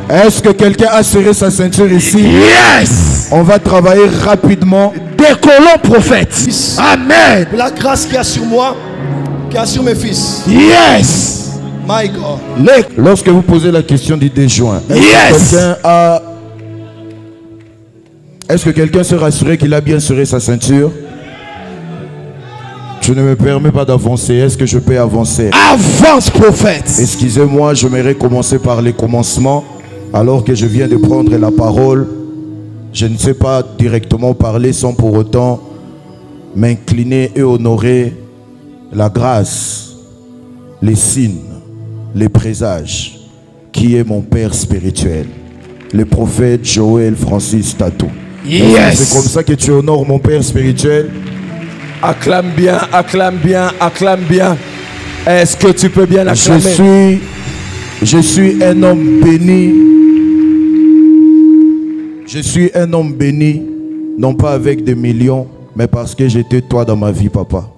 Est-ce que quelqu'un a serré sa ceinture ici? Yes. On va travailler rapidement. Décollons, prophète. Amen. La grâce qu'il y a sur moi, qu'il y a sur mes fils. Yes. My God. Lorsque vous posez la question du déjoint, est-ce que quelqu'un se rassurer qu'il a bien serré sa ceinture? Je ne me permets pas d'avancer. Est-ce que je peux avancer? Avance, prophète. Excusez-moi, je m'aimerais commencer par les commencements. Alors que je viens de prendre la parole, je ne sais pas directement parler sans pour autant m'incliner et honorer la grâce, les signes, les présages, qui est mon père spirituel, le prophète Joël Francis Tatou. Yes. C'est comme ça que tu honores mon père spirituel. Acclame bien, acclame bien, acclame bien. Est-ce que tu peux bien acclamer? Je suis un homme béni. Je suis un homme béni, non pas avec des millions, mais parce que j'étais toi dans ma vie, papa.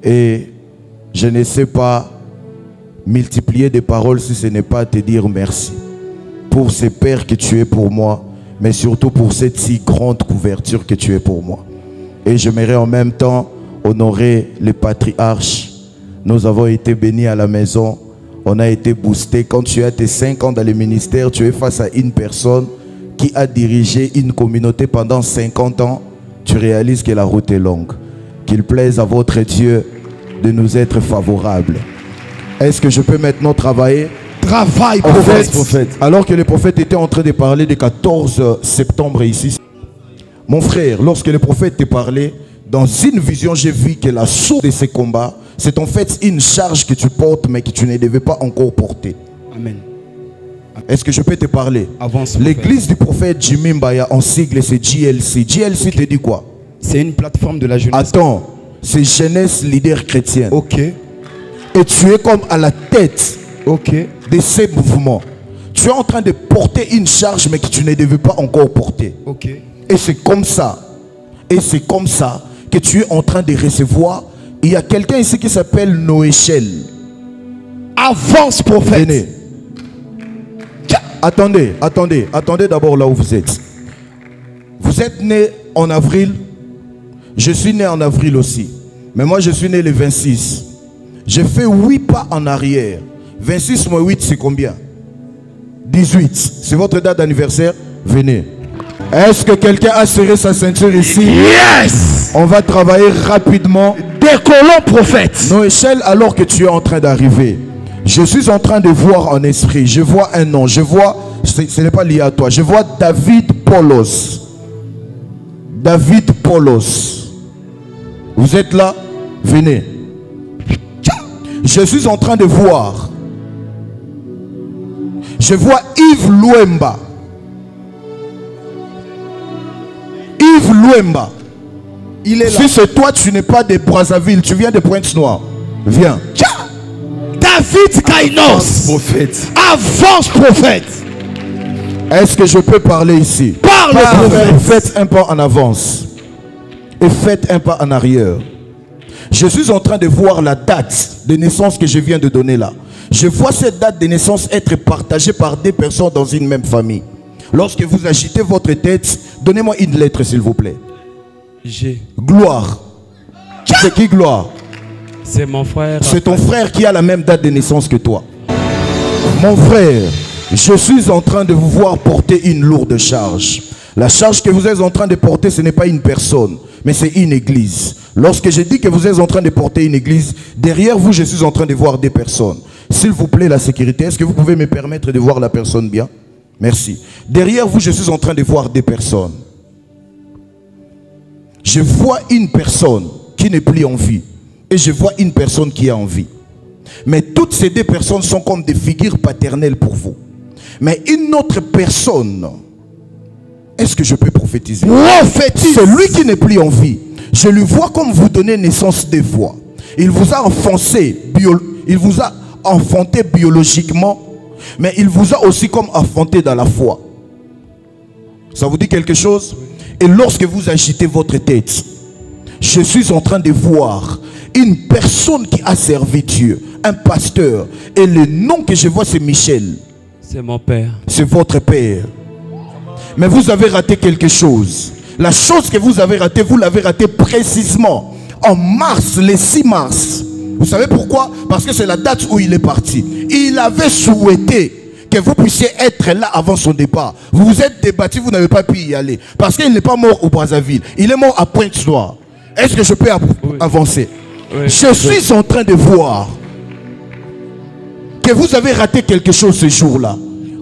Et je ne sais pas multiplier des paroles si ce n'est pas te dire merci pour ces pères que tu es pour moi, mais surtout pour cette si grande couverture que tu es pour moi. Et j'aimerais en même temps honorer les patriarches. Nous avons été bénis à la maison, on a été boostés. Quand tu as tes 5 ans dans le ministère, tu es face à une personne qui a dirigé une communauté pendant 50 ans. Tu réalises que la route est longue. Qu'il plaise à votre Dieu de nous être favorables. Est-ce que je peux maintenant travailler? Travaille, prophète. Alors que le prophète était en train de parler du 14 septembre ici, mon frère, lorsque le prophète te parlait, dans une vision, j'ai vu que la source de ces combats, c'est en fait une charge que tu portes, mais que tu ne devais pas encore porter. Amen. Est-ce que je peux te parler? Avance. L'église du prophète Jimmy Mbaya, en sigle, c'est JLC. JLC te dit quoi? C'est une plateforme de la jeunesse. Attends, c'est jeunesse leader chrétienne. Ok. Et tu es comme à la tête de ces mouvements. Tu es en train de porter une charge, mais que tu ne devais pas encore porter. Ok. Et c'est comme ça. Et c'est comme ça que tu es en train de recevoir. Il y a quelqu'un ici qui s'appelle Noéchel. Avance, prophète. Venez. Attendez d'abord là où vous êtes. Vous êtes né en avril. Je suis né en avril aussi. Mais moi je suis né le 26. J'ai fait 8 pas en arrière. 26 moins 8 c'est combien? 18. C'est votre date d'anniversaire? Venez. Est-ce que quelqu'un a serré sa ceinture ici? Yes. On va travailler rapidement. Décollons, prophète. Noéchel, alors que tu es en train d'arriver, je suis en train de voir en esprit. Je vois un nom. Je vois, ce n'est pas lié à toi. Je vois David Paulos. David Paulos. Vous êtes là? Venez. Je suis en train de voir. Je vois Yves Louemba. Yves Louemba. Il est là. Si c'est toi, tu n'es pas de Brazzaville, tu viens de Pointe-Noire. Viens. David Kainos. Prophète. Avance, prophète. Est-ce que je peux parler ici? Parle, prophète. Faites un pas en avance. Et faites un pas en arrière. Je suis en train de voir la date de naissance que je viens de donner là. Je vois cette date de naissance être partagée par des personnes dans une même famille. Lorsque vous agitez votre tête, donnez-moi une lettre s'il vous plaît. G. Gloire. C'est qui Gloire? C'est mon frère. C'est ton frère qui a la même date de naissance que toi. Mon frère, je suis en train de vous voir porter une lourde charge. La charge que vous êtes en train de porter, ce n'est pas une personne, mais c'est une église. Lorsque je dis que vous êtes en train de porter une église, derrière vous, je suis en train de voir des personnes. S'il vous plaît, la sécurité, est-ce que vous pouvez me permettre de voir la personne bien? Merci. Derrière vous, je suis en train de voir des personnes. Je vois une personne qui n'est plus en vie. Et je vois une personne qui est en vie. Mais toutes ces deux personnes sont comme des figures paternelles pour vous. Mais une autre personne, est-ce que je peux prophétiser? Prophétise. Celui qui n'est plus en vie, je lui vois comme vous donnez naissance des fois. Il vous a enfanté biologiquement, mais il vous a aussi comme enfanté dans la foi. Ça vous dit quelque chose? Et lorsque vous agitez votre tête, je suis en train de voir une personne qui a servi Dieu, un pasteur. Et le nom que je vois, c'est Michel. C'est mon père. C'est votre père. Mais vous avez raté quelque chose. La chose que vous avez ratée, vous l'avez ratée précisément en mars, le 6 mars. Vous savez pourquoi? Parce que c'est la date où il est parti. Il avait souhaité que vous puissiez être là avant son départ. Vous vous êtes débattu, vous n'avez pas pu y aller. Parce qu'il n'est pas mort au Brazzaville. Il est mort à Pointe-Noire. Est-ce que je peux avancer? Oui. Je suis en train de voir que vous avez raté quelque chose ce jour-là.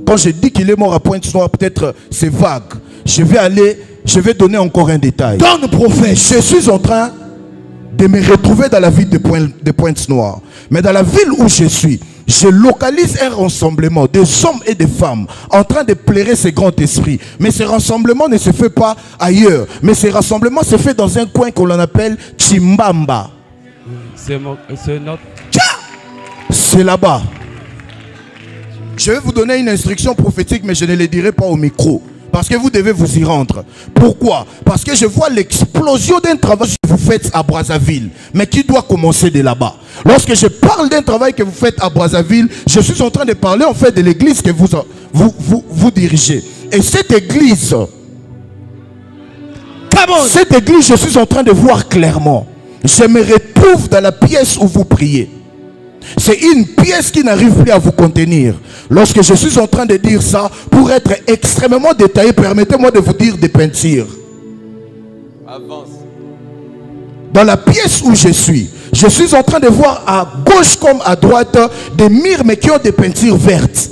Quand je dis qu'il est mort à Pointe-Noire, peut-être c'est vague. Je vais donner encore un détail. Donne, prophète. Je suis en train de me retrouver dans la ville de Pointe-Noire. Mais dans la ville où je suis, je localise un rassemblement des hommes et des femmes en train de plairer ce grand esprit. Mais ce rassemblement ne se fait pas ailleurs. Mais ce rassemblement se fait dans un coin qu'on appelle Chimbamba. C'est notre... C'est là-bas. Je vais vous donner une instruction prophétique, mais je ne le dirai pas au micro. Parce que vous devez vous y rendre. Pourquoi? Parce que je vois l'explosion d'un travail que vous faites à Brazzaville, mais qui doit commencer de là-bas. Lorsque je parle d'un travail que vous faites à Brazzaville, je suis en train de parler en fait de l'église que vous dirigez. Et cette église, je suis en train de voir clairement. Je me retrouve dans la pièce où vous priez. C'est une pièce qui n'arrive plus à vous contenir. Lorsque je suis en train de dire ça, pour être extrêmement détaillé, permettez-moi de vous dire des peintures. Avance. Dans la pièce où je suis en train de voir à gauche comme à droite des murs mais qui ont des peintures vertes.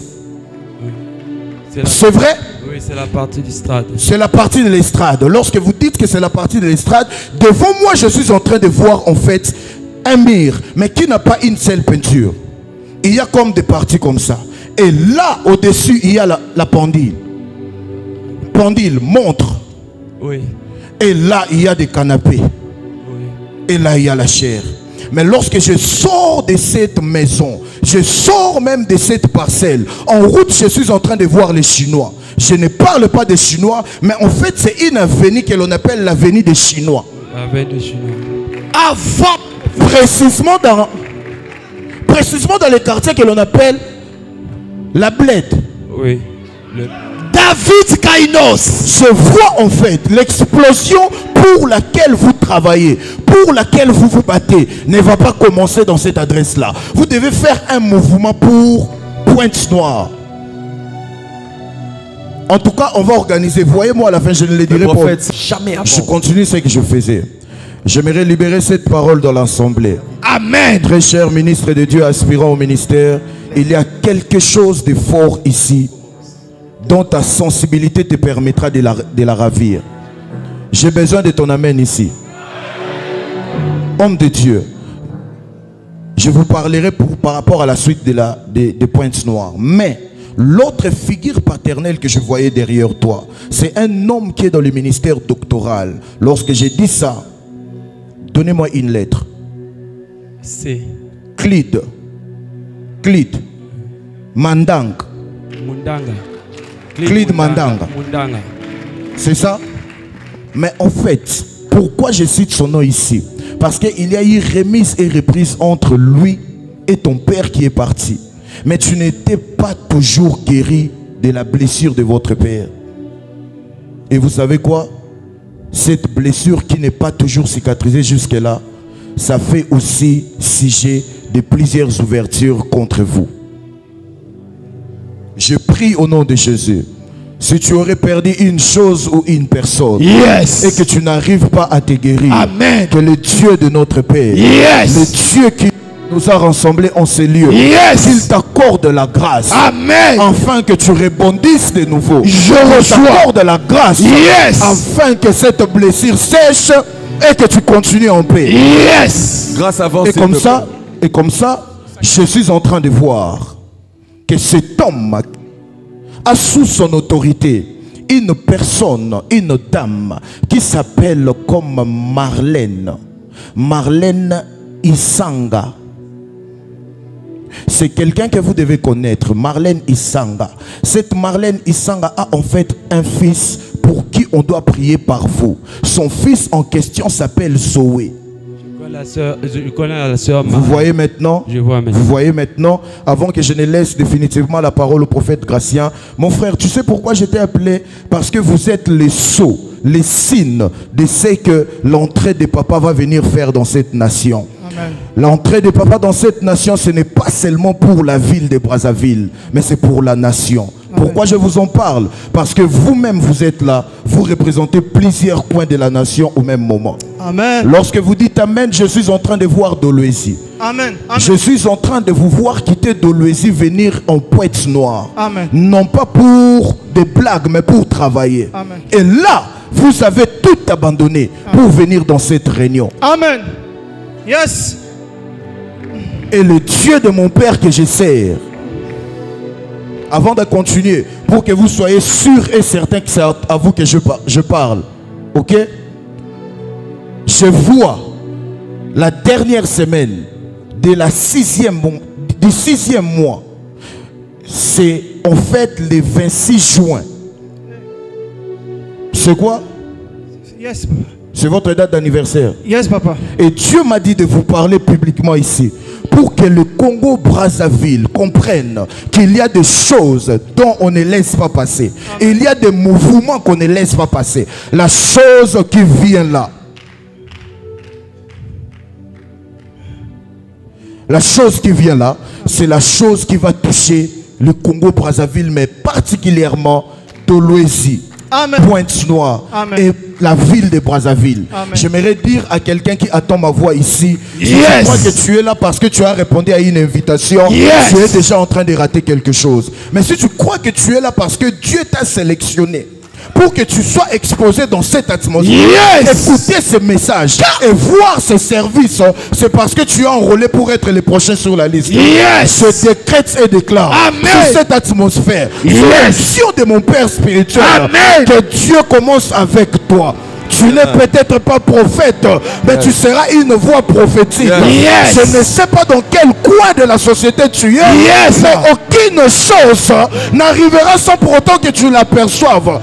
C'est vrai? Oui, c'est la partie de l'estrade. C'est la partie de l'estrade. Lorsque vous dites que c'est la partie de l'estrade, devant moi je suis en train de voir en fait un mur, mais qui n'a pas une seule peinture. Il y a comme des parties comme ça. Et là, au-dessus, il y a la pendule. Pendule, montre. Oui. Et là, il y a des canapés. Oui. Et là, il y a la chair. Mais lorsque je sors de cette maison, je sors même de cette parcelle, en route, je suis en train de voir les Chinois. Je ne parle pas des Chinois, mais en fait, c'est une avenue que l'on appelle l'avenue des Chinois. L'avenue des Chinois. Avant, précisément dans le quartier que l'on appelle la Bled. Oui. David Kainos. Je vois en fait l'explosion pour laquelle vous travaillez, pour laquelle vous vous battez, ne va pas commencer dans cette adresse-là. Vous devez faire un mouvement pour Pointe-Noire. En tout cas, on va organiser. Voyez-moi à la fin, je ne le dirai pas. Jamais avant. Je continue ce que je faisais. J'aimerais libérer cette parole dans l'Assemblée. Amen. Très cher ministre de Dieu aspirant au ministère, il y a quelque chose de fort ici dont ta sensibilité te permettra de la ravir. J'ai besoin de ton amen ici. Homme de Dieu, je vous parlerai par rapport à la suite de Pointe-Noire. Mais l'autre figure paternelle que je voyais derrière toi, c'est un homme qui est dans le ministère doctoral. Lorsque j'ai dit ça, donnez-moi une lettre. C. Clid. Mandang. Mundanga. Clid Mandanga. Mundanga. C'est ça? Mais en fait, pourquoi je cite son nom ici? Parce qu'il y a eu remise et reprise entre lui et ton père qui est parti. Mais tu n'étais pas toujours guéri de la blessure de votre père. Et vous savez quoi? Cette blessure qui n'est pas toujours cicatrisée jusque-là, ça fait aussi sujet de plusieurs ouvertures contre vous. Je prie au nom de Jésus. Si tu aurais perdu une chose ou une personne, Yes. et que tu n'arrives pas à te guérir, Amen. que le Dieu de notre Père, Yes. le Dieu qui nous a rassemblés en ces lieux, Yes. qu'il t'accorde la grâce, Amen. afin que tu rebondisses de nouveau. Je Qu'il reçois. t'accorde la grâce, Yes. afin que cette blessure sèche et que tu continues en paix. Yes. Grâce avant. Et comme ça, je suis en train de voir que cet homme a sous son autorité une personne, une dame qui s'appelle comme Marlène Isanga. C'est quelqu'un que vous devez connaître, Marlène Isanga. Cette Marlène Isanga a en fait un fils pour qui on doit prier par vous. Son fils en question s'appelle Zoé. Je connais la sœur. Vous voyez maintenant? Je vois maintenant. Vous voyez maintenant? Avant que je ne laisse définitivement la parole au prophète Gratien, mon frère, tu sais pourquoi j'étais appelé? Parce que vous êtes les sceaux, les signes de ce que l'entrée de papa va venir faire dans cette nation. L'entrée de papa dans cette nation, ce n'est pas seulement pour la ville de Brazzaville, mais c'est pour la nation. Pourquoi je vous en parle? Parce que vous-même, vous êtes là, vous représentez plusieurs coins de la nation au même moment. Amen. Lorsque vous dites Amen, je suis en train de voir Dolwezi. Amen. Amen. Je suis en train de vous voir quitter Dolwezi, venir en Pointe-Noire. Amen. Non pas pour des blagues, mais pour travailler. Amen. Et là, vous avez tout abandonné pour venir dans cette réunion. Amen. Yes. Et le Dieu de mon Père que je sers, avant de continuer, pour que vous soyez sûrs et certains que c'est à vous que je parle, ok? Je vois la dernière semaine de la du sixième mois, c'est en fait le 26 juin. C'est quoi? Yes, papa. C'est votre date d'anniversaire. Yes, papa. Et Dieu m'a dit de vous parler publiquement ici pour que le Congo-Brazzaville comprenne qu'il y a des choses dont on ne laisse pas passer. Et il y a des mouvements qu'on ne laisse pas passer. La chose qui vient là. La chose qui vient là, c'est la chose qui va toucher le Congo-Brazzaville, mais particulièrement Dolwezi, Pointe-Noire et la ville de Brazzaville. J'aimerais dire à quelqu'un qui attend ma voix ici, si tu crois que tu es là parce que tu as répondu à une invitation, tu es déjà en train de rater quelque chose. Mais si tu crois que tu es là parce que Dieu t'a sélectionné pour que tu sois exposé dans cette atmosphère, écouter ce message et voir ce service, c'est parce que tu es enrôlé pour être le prochain sur la liste. Je décrète et déclare sur cette atmosphère, sur l'action de mon Père spirituel, que Dieu commence avec toi. Tu n'es peut-être pas prophète, mais tu seras une voix prophétique. Je ne sais pas dans quel coin de la société tu es, mais aucune chose n'arrivera sans pour autant que tu l'aperçoives.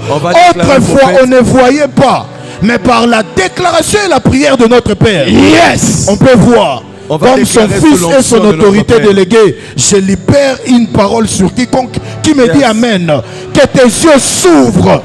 Autrefois, on ne voyait pas, mais par la déclaration et la prière de notre Père, on peut voir. Comme son fils et son autorité déléguée, je libère une parole sur quiconque qui me dit Amen. Que tes yeux s'ouvrent.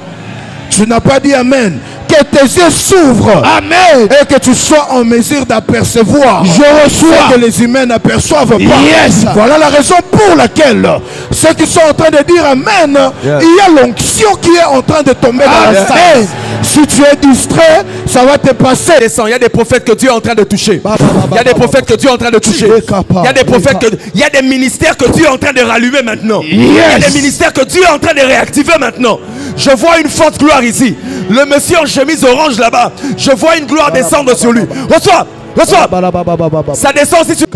Tu n'as pas dit Amen. Que tes yeux s'ouvrent. Amen. Et que tu sois en mesure d'apercevoir. Je reçois que les humains n'aperçoivent pas. Voilà la raison pour laquelle ceux qui sont en train de dire Amen, il y a l'onction qui est en train de tomber dans la salle. Si tu es distrait, ça va te passer. Il y a des prophètes que Dieu est en train de toucher. Il y a des prophètes que Dieu est en train de toucher. Il y a des prophètes il y a des ministères que Dieu est en train de rallumer maintenant. Il y a des ministères que Dieu est en train de réactiver maintenant. Je vois une forte gloire ici. Le monsieur en chemise orange là-bas, je vois une gloire descendre sur lui. Reçois, reçois. Ça descend si tu...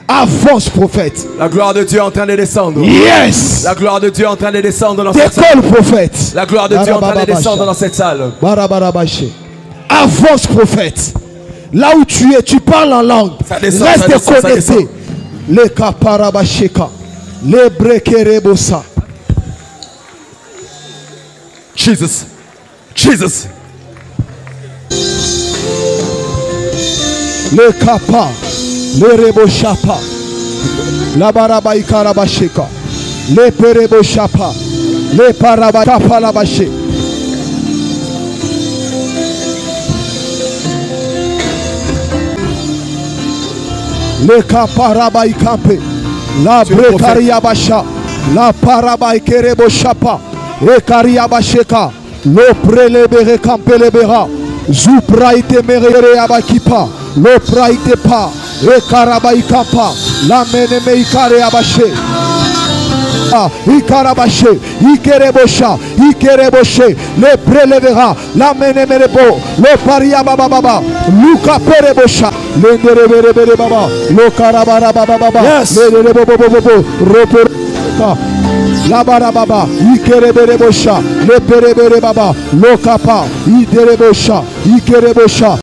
Avance, prophète. La gloire de Dieu est en train de descendre. La gloire de Dieu est en train de descendre dans cette salle. Décolle, prophète. La gloire de Dieu est en train de descendre dans cette salle. Avance, prophète. Là où tu es, tu parles en langue. Reste connecté. Le kaparabasheka. Le brekerebosa. Jesus. Jesus. Le kapa. Le reboshapa. La barabaïkarabasheka. Le pereboshapa. Le parabakapa labaché. Le kaparabaïkampe. La brekariabasha. La parabaïkereboshapa. Le kariabasheka. Le prelebere kampelebera. Zupraite merere abakipa. Le praite pa. Le karabaikapa. La meneme ikare abache. Ikarabashe. Ikerebosha. Ikereboshe. Le prelebera. La meneme rebo. Le pariabababa. Luka perebosha. Le nerebere baba. Le karabarababa. Le rebobobobo. Roper. La barababa, ikerebere bosha, le perebere baba, lo kapa, iterebosha, ikerebosha.